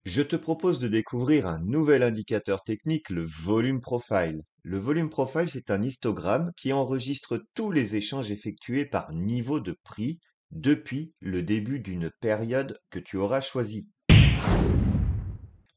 Je te propose de découvrir un nouvel indicateur technique, le volume profile. Le volume profile, c'est un histogramme qui enregistre tous les échanges effectués par niveau de prix depuis le début d'une période que tu auras choisie.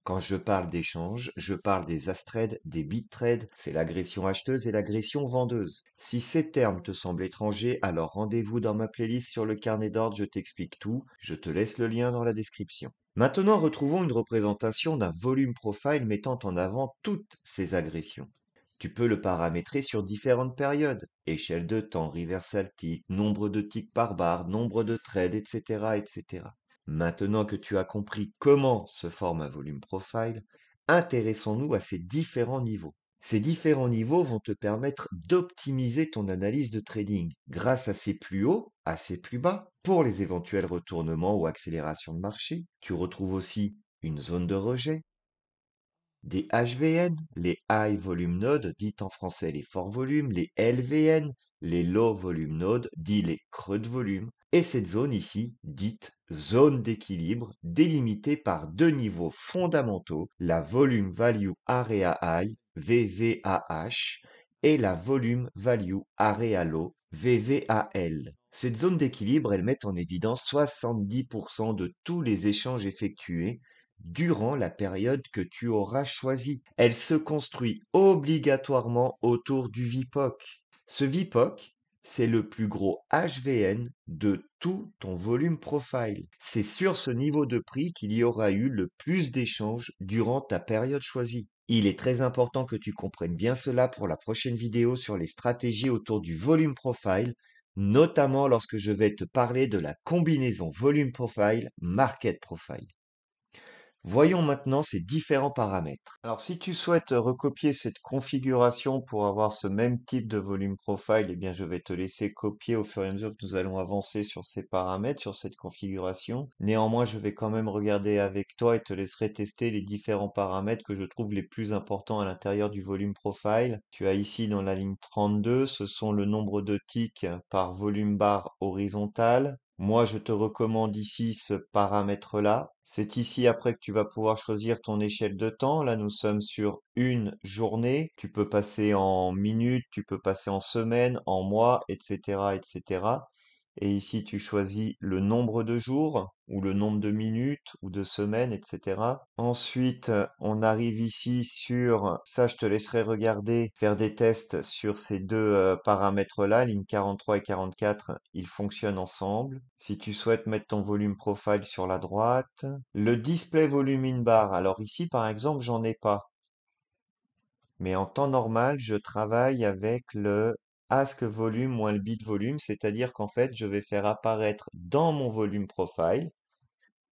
Quand je parle d'échange, je parle des astrades, des bit-trades, c'est l'agression acheteuse et l'agression vendeuse. Si ces termes te semblent étrangers, alors rendez-vous dans ma playlist sur le carnet d'ordre, je t'explique tout, je te laisse le lien dans la description. Maintenant, retrouvons une représentation d'un volume profile mettant en avant toutes ces agressions. Tu peux le paramétrer sur différentes périodes, échelle de temps, reversal tick, nombre de ticks par barre, nombre de trades, etc., etc. Maintenant que tu as compris comment se forme un volume profile, intéressons-nous à ces différents niveaux. Ces différents niveaux vont te permettre d'optimiser ton analyse de trading grâce à ces plus hauts, à ces plus bas, pour les éventuels retournements ou accélérations de marché. Tu retrouves aussi une zone de rejet, des HVN, les High Volume Nodes, dites en français les forts volumes, les LVN, les Low Volume Nodes, dit les creux de volume, et cette zone ici, dite zone d'équilibre, délimitée par deux niveaux fondamentaux, la Volume Value Area High, VVAH, et la Volume Value Area Low, VVAL. Cette zone d'équilibre, elle met en évidence 70% de tous les échanges effectués durant la période que tu auras choisie. Elle se construit obligatoirement autour du VPOC. Ce VPOC, c'est le plus gros HVN de tout ton volume profile. C'est sur ce niveau de prix qu'il y aura eu le plus d'échanges durant ta période choisie. Il est très important que tu comprennes bien cela pour la prochaine vidéo sur les stratégies autour du volume profile, notamment lorsque je vais te parler de la combinaison volume profile, market profile. Voyons maintenant ces différents paramètres. Alors, si tu souhaites recopier cette configuration pour avoir ce même type de volume profile, eh bien, je vais te laisser copier au fur et à mesure que nous allons avancer sur ces paramètres, sur cette configuration. Néanmoins, je vais quand même regarder avec toi et te laisserai tester les différents paramètres que je trouve les plus importants à l'intérieur du volume profile. Tu as ici dans la ligne 32, ce sont le nombre de ticks par volume barre horizontal. Moi, je te recommande ici ce paramètre-là. C'est ici après que tu vas pouvoir choisir ton échelle de temps. Là, nous sommes sur une journée. Tu peux passer en minutes, tu peux passer en semaines, en mois, etc., etc. Et ici, tu choisis le nombre de jours ou le nombre de minutes ou de semaines, etc. Ensuite, on arrive ici sur, ça je te laisserai regarder, faire des tests sur ces deux paramètres-là, ligne 43 et 44, ils fonctionnent ensemble. Si tu souhaites mettre ton volume profile sur la droite, le display volume in bar, alors ici par exemple, j'en ai pas. Mais en temps normal, je travaille avec le ask volume moins le bit volume, c'est-à-dire qu'en fait, je vais faire apparaître dans mon volume profile,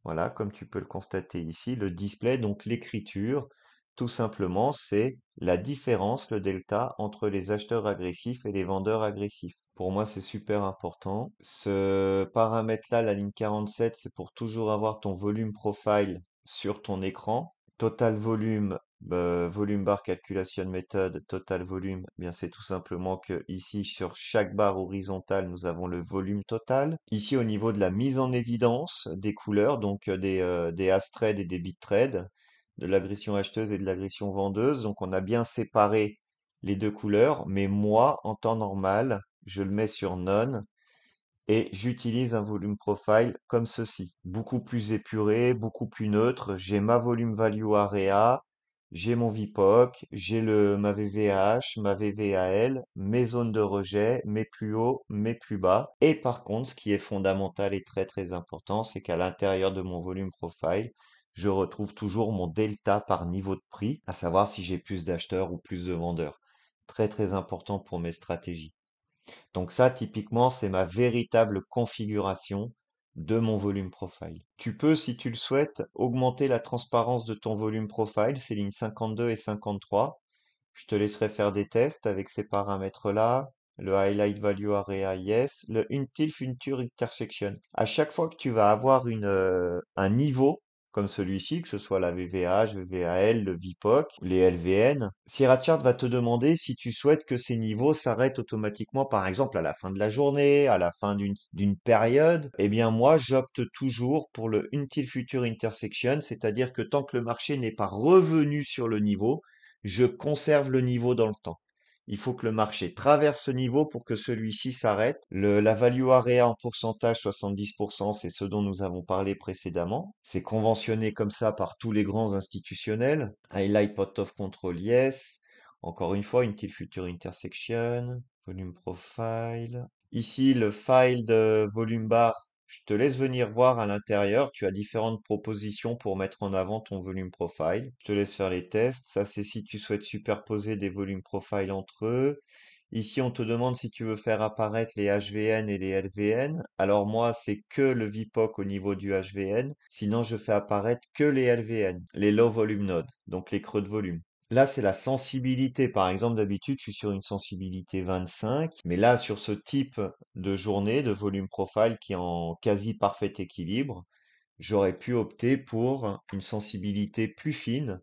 voilà, comme tu peux le constater ici, le display, donc l'écriture, tout simplement, c'est la différence, le delta, entre les acheteurs agressifs et les vendeurs agressifs. Pour moi, c'est super important. Ce paramètre-là, la ligne 47, c'est pour toujours avoir ton volume profile sur ton écran. Total volume, volume bar calculation method, total volume, eh bien c'est tout simplement que ici sur chaque barre horizontale, nous avons le volume total. Ici au niveau de la mise en évidence des couleurs, donc des hash trades et des bit trades, de l'agression acheteuse et de l'agression vendeuse. Donc on a bien séparé les deux couleurs, mais moi en temps normal, je le mets sur none et j'utilise un volume profile comme ceci, beaucoup plus épuré, beaucoup plus neutre. J'ai ma volume value area, j'ai mon VPOC, j'ai ma VVAH, ma VVAL, mes zones de rejet, mes plus hauts, mes plus bas. Et par contre, ce qui est fondamental et très très important, c'est qu'à l'intérieur de mon volume profile, je retrouve toujours mon delta par niveau de prix, à savoir si j'ai plus d'acheteurs ou plus de vendeurs. Très très important pour mes stratégies. Donc ça, typiquement, c'est ma véritable configuration de mon volume profile. Tu peux, si tu le souhaites, augmenter la transparence de ton volume profile, c'est lignes 52 et 53. Je te laisserai faire des tests avec ces paramètres-là. Le highlight value area, yes. Le until future intersection. À chaque fois que tu vas avoir un niveau, comme celui-ci, que ce soit la VVH, VVAL, le VPOC, les LVN. Sierra va te demander si tu souhaites que ces niveaux s'arrêtent automatiquement, par exemple à la fin de la journée, à la fin d'une période. Eh bien moi, j'opte toujours pour le Until Future Intersection, c'est-à-dire que tant que le marché n'est pas revenu sur le niveau, je conserve le niveau dans le temps. Il faut que le marché traverse ce niveau pour que celui-ci s'arrête. La value area en pourcentage 70%, c'est ce dont nous avons parlé précédemment. C'est conventionné comme ça par tous les grands institutionnels. Highlight Pot of Control, yes. Encore une fois, Until Future Intersection, Volume Profile. Ici, le file de volume bar, je te laisse venir voir à l'intérieur. Tu as différentes propositions pour mettre en avant ton volume profile. Je te laisse faire les tests. Ça, c'est si tu souhaites superposer des volumes profile entre eux. Ici, on te demande si tu veux faire apparaître les HVN et les LVN. Alors moi, c'est que le VPOC au niveau du HVN. Sinon, je fais apparaître que les LVN, les low volume nodes, donc les creux de volume. Là, c'est la sensibilité. Par exemple, d'habitude, je suis sur une sensibilité 25, mais là, sur ce type de journée, de volume profile qui est en quasi parfait équilibre, j'aurais pu opter pour une sensibilité plus fine,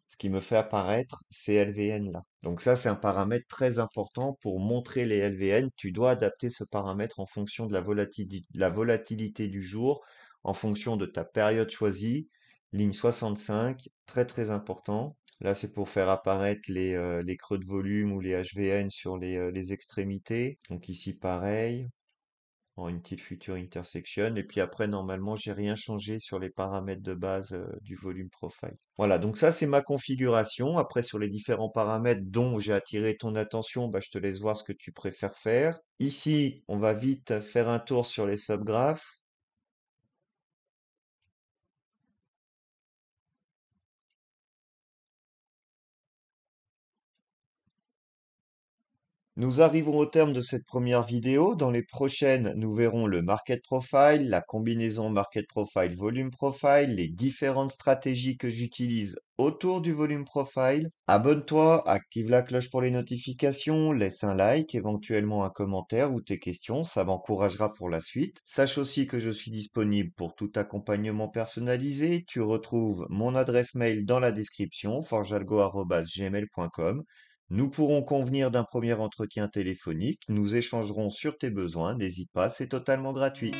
ce qui me fait apparaître ces LVN-là. Donc ça, c'est un paramètre très important pour montrer les LVN. Tu dois adapter ce paramètre en fonction de la volatilité du jour, en fonction de ta période choisie. Ligne 65, très très important. Là, c'est pour faire apparaître les creux de volume ou les HVN sur les extrémités. Donc ici, pareil en une petite future intersection. Et puis après, normalement, j'ai rien changé sur les paramètres de base du volume profile. Voilà, donc ça, c'est ma configuration. Après, sur les différents paramètres dont j'ai attiré ton attention, bah, je te laisse voir ce que tu préfères faire. Ici, on va vite faire un tour sur les subgraphes. Nous arrivons au terme de cette première vidéo. Dans les prochaines, nous verrons le market profile, la combinaison market profile, volume profile, les différentes stratégies que j'utilise autour du volume profile. Abonne-toi, active la cloche pour les notifications, laisse un like, éventuellement un commentaire ou tes questions, ça m'encouragera pour la suite. Sache aussi que je suis disponible pour tout accompagnement personnalisé. Tu retrouves mon adresse mail dans la description, forjalgo@gmail.com. Nous pourrons convenir d'un premier entretien téléphonique, nous échangerons sur tes besoins, n'hésite pas, c'est totalement gratuit.